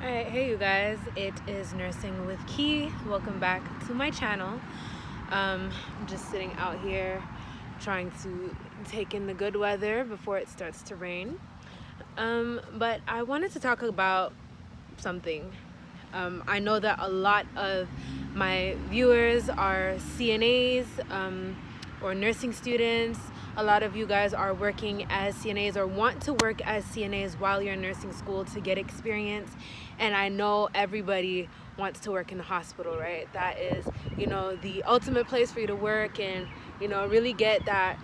Alright, hey you guys, it is Nursing with Key. Welcome back to my channel. I'm just sitting out here trying to take in the good weather before it starts to rain. But I wanted to talk about something. I know that a lot of my viewers are CNAs or nursing students. A lot of you guys are working as CNAs or want to work as CNAs while you're in nursing school to get experience. And I know everybody wants to work in the hospital, right? That is, the ultimate place for you to work and, really get that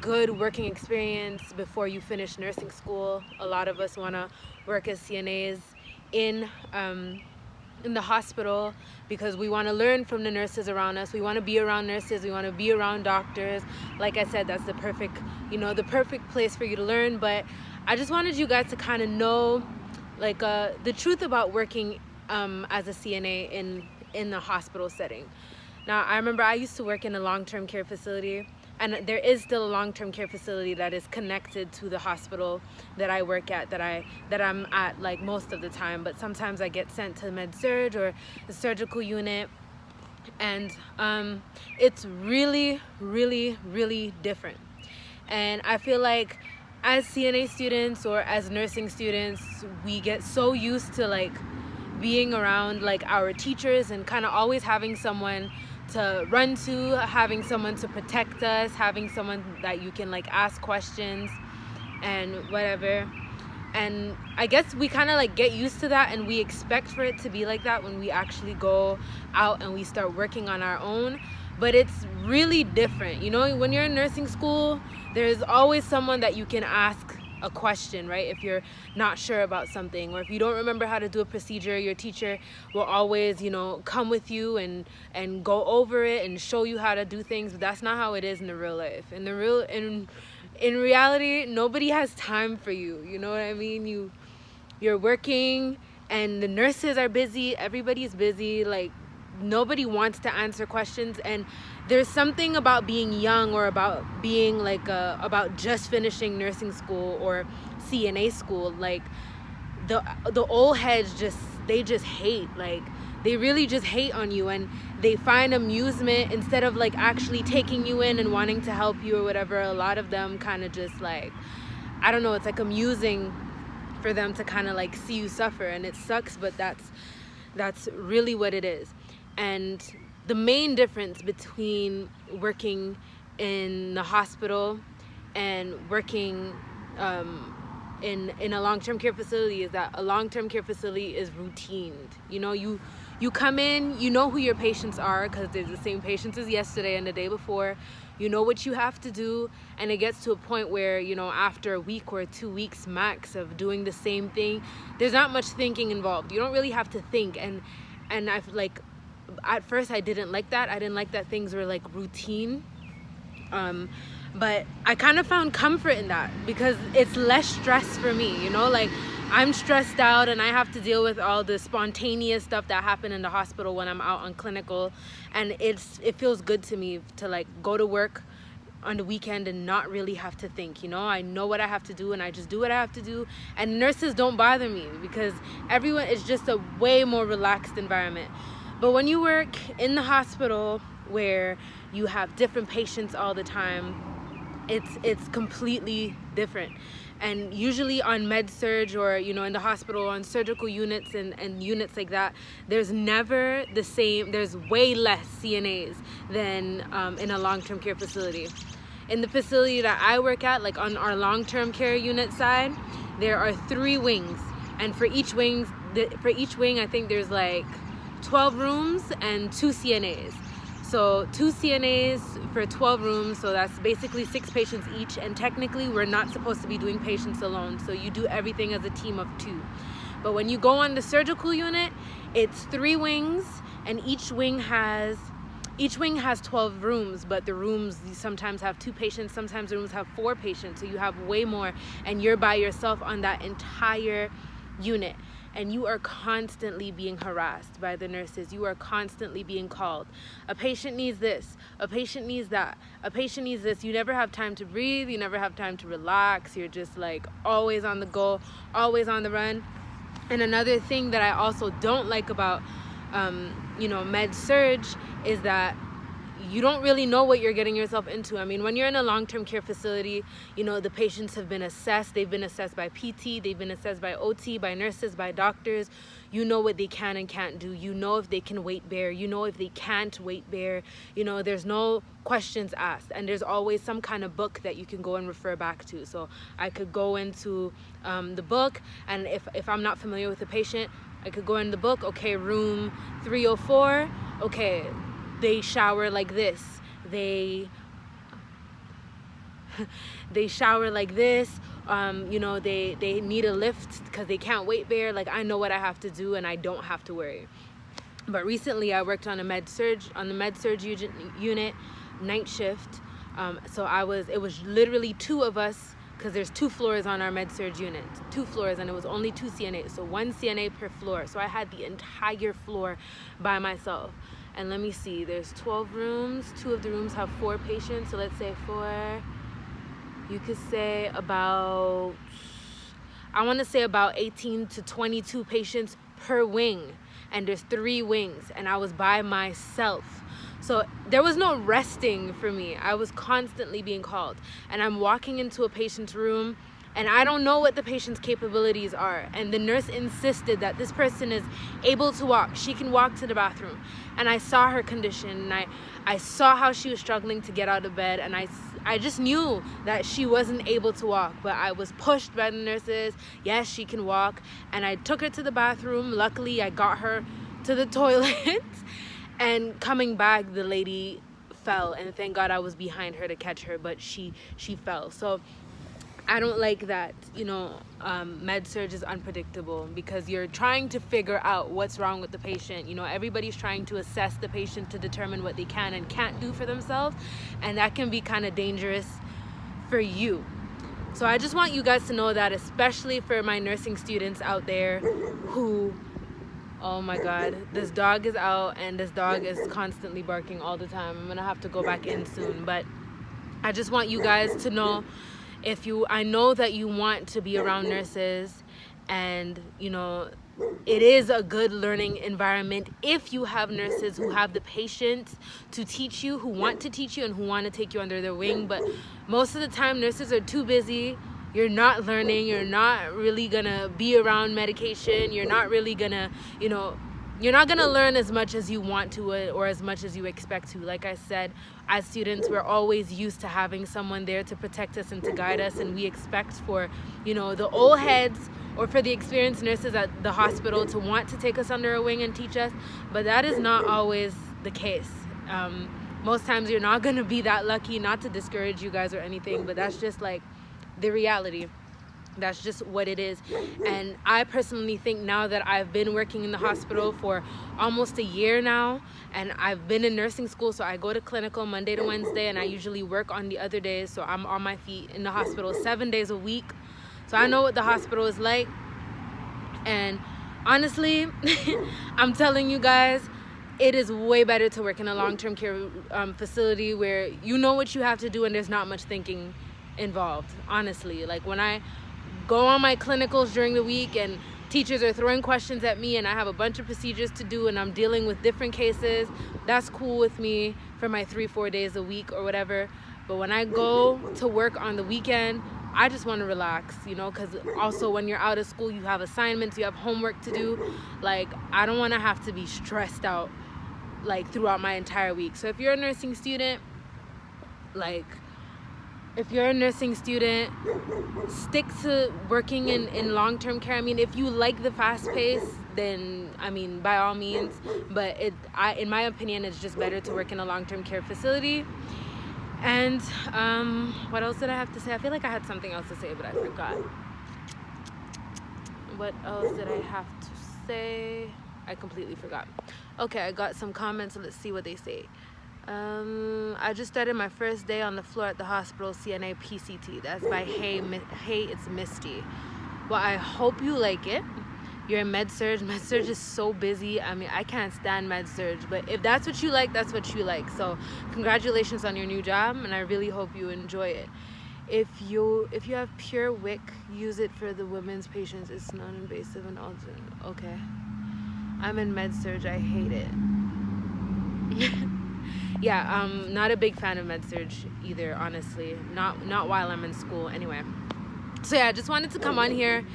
good working experience before you finish nursing school. A lot of us want to work as CNAs in the hospital because we want to learn from the nurses around us. We want to be around nurses. We want to be around doctors. Like I said, that's the perfect place for you to learn. But I just wanted you guys to kind of know the truth about working as a CNA in the hospital setting. Now, I remember I used to work in a long-term care facility, and there is still a long-term care facility that is connected to the hospital that I work at, that I'm at like most of the time. But sometimes I get sent to medsurg or the surgical unit, and it's really, really, really different. And I feel like as CNA students or as nursing students, we get so used to being around our teachers and kind of always having someone to run to, having someone to protect us, having someone that you can ask questions and whatever. And I guess we kind of get used to that, and we expect for it to be like that when we actually go out and we start working on our own. But it's really different. When you're in nursing school, there's always someone that you can ask a question, right? If you're not sure about something, or if you don't remember how to do a procedure, your teacher will always, come with you and go over it and show you how to do things. But that's not how it is in the real life. In reality, nobody has time for you. You know what I mean? You're working, and the nurses are busy. Everybody's busy. Nobody wants to answer questions. And there's something about being young, or about being about just finishing nursing school or CNA school. The old heads just hate. They really just hate on you, and they find amusement instead of actually taking you in and wanting to help you or whatever. A lot of them kind of just I don't know, it's amusing for them to kind of see you suffer, and it sucks, but that's really what it is. And the main difference between working in the hospital and working in a long-term care facility is that a long-term care facility is routined. You come in, you know who your patients are because they're the same patients as yesterday and the day before. You know what you have to do, and it gets to a point where, after a week or 2 weeks max of doing the same thing, there's not much thinking involved. You don't really have to think. And I've at first I didn't like that. I didn't like that things were routine. But I kind of found comfort in that because it's less stress for me, I'm stressed out and I have to deal with all the spontaneous stuff that happen in the hospital when I'm out on clinical, and it feels good to me to go to work on the weekend and not really have to think. I know what I have to do and I just do what I have to do, and nurses don't bother me because everyone is just a way more relaxed environment. But when you work in the hospital where you have different patients all the time, it's completely different. And usually on medsurg or in the hospital on surgical units and units like that, there's never the same. There's way less CNAs than in a long-term care facility. In the facility that I work at, on our long-term care unit side, there are 3 wings, and for each wing I think there's 12 rooms and 2 CNAs. So 2 CNAs for 12 rooms, so that's basically 6 patients each, and technically we're not supposed to be doing patients alone, so you do everything as a team of 2. But when you go on the surgical unit, it's 3 wings, and each wing has 12 rooms, but the rooms sometimes have 2 patients, sometimes the rooms have 4 patients, so you have way more, and you're by yourself on that entire unit. And you are constantly being harassed by the nurses. You are constantly being called. A patient needs this. A patient needs that. A patient needs this. You never have time to breathe. You never have time to relax. You're just always on the go, always on the run. And another thing that I also don't like about med-surg is that you don't really know what you're getting yourself into. I mean, when you're in a long-term care facility, the patients have been assessed. They've been assessed by PT, they've been assessed by OT, by nurses, by doctors. You know what they can and can't do. You know if they can weight bear. You know if they can't weight bear. There's no questions asked. And there's always some kind of book that you can go and refer back to. So I could go into the book, and if I'm not familiar with the patient, I could go in the book. Okay, room 304. Okay, they shower like this. They shower like this. They need a lift because they can't weight bear. Like, I know what I have to do, and I don't have to worry. But recently I worked on the medsurg unit, night shift. It was literally 2 of us, because there's 2 floors on our medsurg unit, 2 floors, and it was only 2 CNAs, so 1 CNA per floor. So I had the entire floor by myself. And let me see, there's 12 rooms. 2 of the rooms have 4 patients. So let's say 4, you could say about 18 to 22 patients per wing. And there's 3 wings, and I was by myself. So there was no resting for me. I was constantly being called. And I'm walking into a patient's room, and I don't know what the patient's capabilities are. And the nurse insisted that this person is able to walk. She can walk to the bathroom. And I saw her condition, and I saw how she was struggling to get out of bed. And I just knew that she wasn't able to walk. But I was pushed by the nurses. Yes, she can walk. And I took her to the bathroom. Luckily, I got her to the toilet. And coming back, the lady fell. And thank God I was behind her to catch her. But she fell. So I don't like that, med-surg is unpredictable, because you're trying to figure out what's wrong with the patient. Everybody's trying to assess the patient to determine what they can and can't do for themselves, and that can be kind of dangerous for you. So I just want you guys to know that, especially for my nursing students out there who, oh my God, this dog is out, and this dog is constantly barking all the time. I'm gonna have to go back in soon, but I just want you guys to know, I know that you want to be around nurses, and it is a good learning environment if you have nurses who have the patience to teach you, who want to teach you, and who want to take you under their wing. But most of the time nurses are too busy. You're not learning. You're not really gonna be around medication. You're not really gonna you're not gonna learn as much as you want to, or as much as you expect to. Like I said, as students, we're always used to having someone there to protect us and to guide us, and we expect for the old heads or for the experienced nurses at the hospital to want to take us under a wing and teach us, but that is not always the case. Most times you're not gonna be that lucky. Not to discourage you guys or anything, but that's just like the reality. That's just what it is. And I personally think, now that I've been working in the hospital for almost a year now, and I've been in nursing school, so I go to clinical Monday to Wednesday, and I usually work on the other days, so I'm on my feet in the hospital 7 days a week. So I know what the hospital is like. And honestly, I'm telling you guys, it is way better to work in a long-term care facility where you know what you have to do and there's not much thinking involved. Honestly, like when I go on my clinicals during the week and teachers are throwing questions at me and I have a bunch of procedures to do and I'm dealing with different cases, that's cool with me for my 3-4 days a week or whatever. But when I go to work on the weekend, I just want to relax, because also when you're out of school, you have assignments, you have homework to do. Like, I don't want to have to be stressed out like throughout my entire week. So if you're a nursing student, stick to working in long-term care. I mean, if you like the fast pace, then by all means, but in my opinion, it's just better to work in a long-term care facility. And what else did I have to say? I feel like I had something else to say, but I forgot. What else did I have to say? I completely forgot. Okay, I got some comments, so let's see what they say. I just started my first day on the floor at the hospital, CNA PCT. That's by Hey, it's Misty. Well, I hope you like it. You're in med-surg. Med-surg is so busy. I mean, I can't stand med-surg, but if that's what you like, that's what you like. So congratulations on your new job, and I really hope you enjoy it. If you have pure wick, use it for the women's patients. It's non-invasive and alternate. Okay. I'm in med-surg. I hate it. Yeah, not a big fan of med-surg either, honestly. Not while I'm in school anyway. So yeah, I just wanted to come on here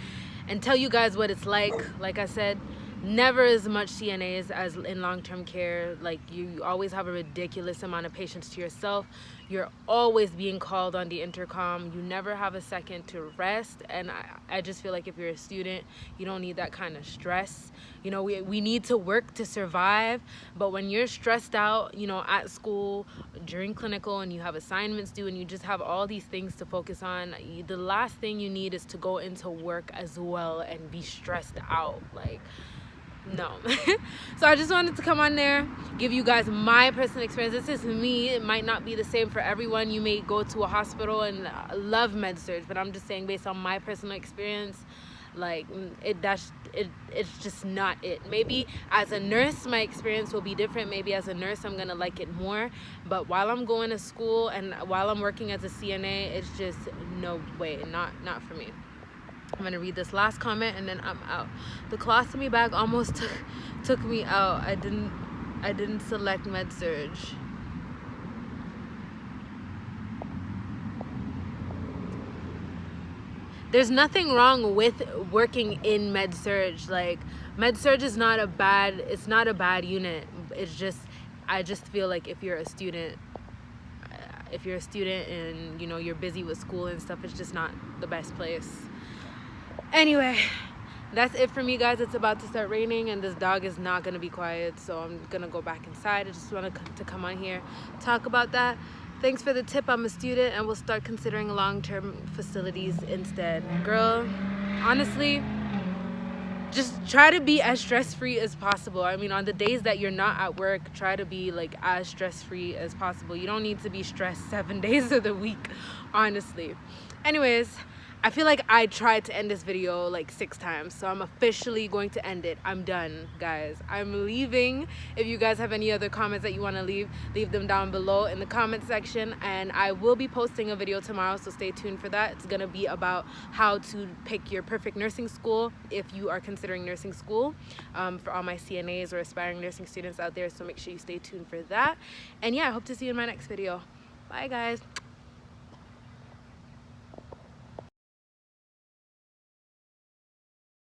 and tell you guys what it's like. Like I said, never as much CNAs as in long-term care. Like, you always have a ridiculous amount of patients to yourself. You're always being called on the intercom. You never have a second to rest. And I just feel like if you're a student, you don't need that kind of stress. You know, we need to work to survive. But when you're stressed out, you know, at school, during clinical, and you have assignments due, and you just have all these things to focus on, the last thing you need is to go into work as well and be stressed out. Like, no. So I just wanted to come on there, give you guys my personal experience. This is me. It might not be the same for everyone. You may go to a hospital and love med-surg, but I'm just saying, based on my personal experience, like, it's just not it. Maybe as a nurse my experience will be different. Maybe as a nurse I'm gonna like it more, but while I'm going to school and while I'm working as a CNA, it's just no way. Not for me. I'm gonna read this last comment and then I'm out. The colostomy bag almost took me out. I didn't select med-surg. There's nothing wrong with working in med-surg. Like, med-surg is not a bad unit. It's just, I just feel like if you're a student and, you know, you're busy with school and stuff, it's just not the best place. Anyway, that's it for me, guys. It's about to start raining and this dog is not gonna be quiet, so I'm gonna go back inside. I just wanted to come on here, talk about that. Thanks for the tip. I'm a student and we'll start considering long-term facilities instead. Girl, honestly, just try to be as stress-free as possible. I mean, on the days that you're not at work, try to be like as stress-free as possible. You don't need to be stressed 7 days of the week, honestly. Anyways, I feel like I tried to end this video like 6 times, so I'm officially going to end it. I'm done, guys. I'm leaving. If you guys have any other comments that you want to leave them down below in the comment section, and I will be posting a video tomorrow, so stay tuned for that. It's gonna be about how to pick your perfect nursing school if you are considering nursing school, for all my CNAs or aspiring nursing students out there, so make sure you stay tuned for that. And yeah, I hope to see you in my next video. Bye, guys.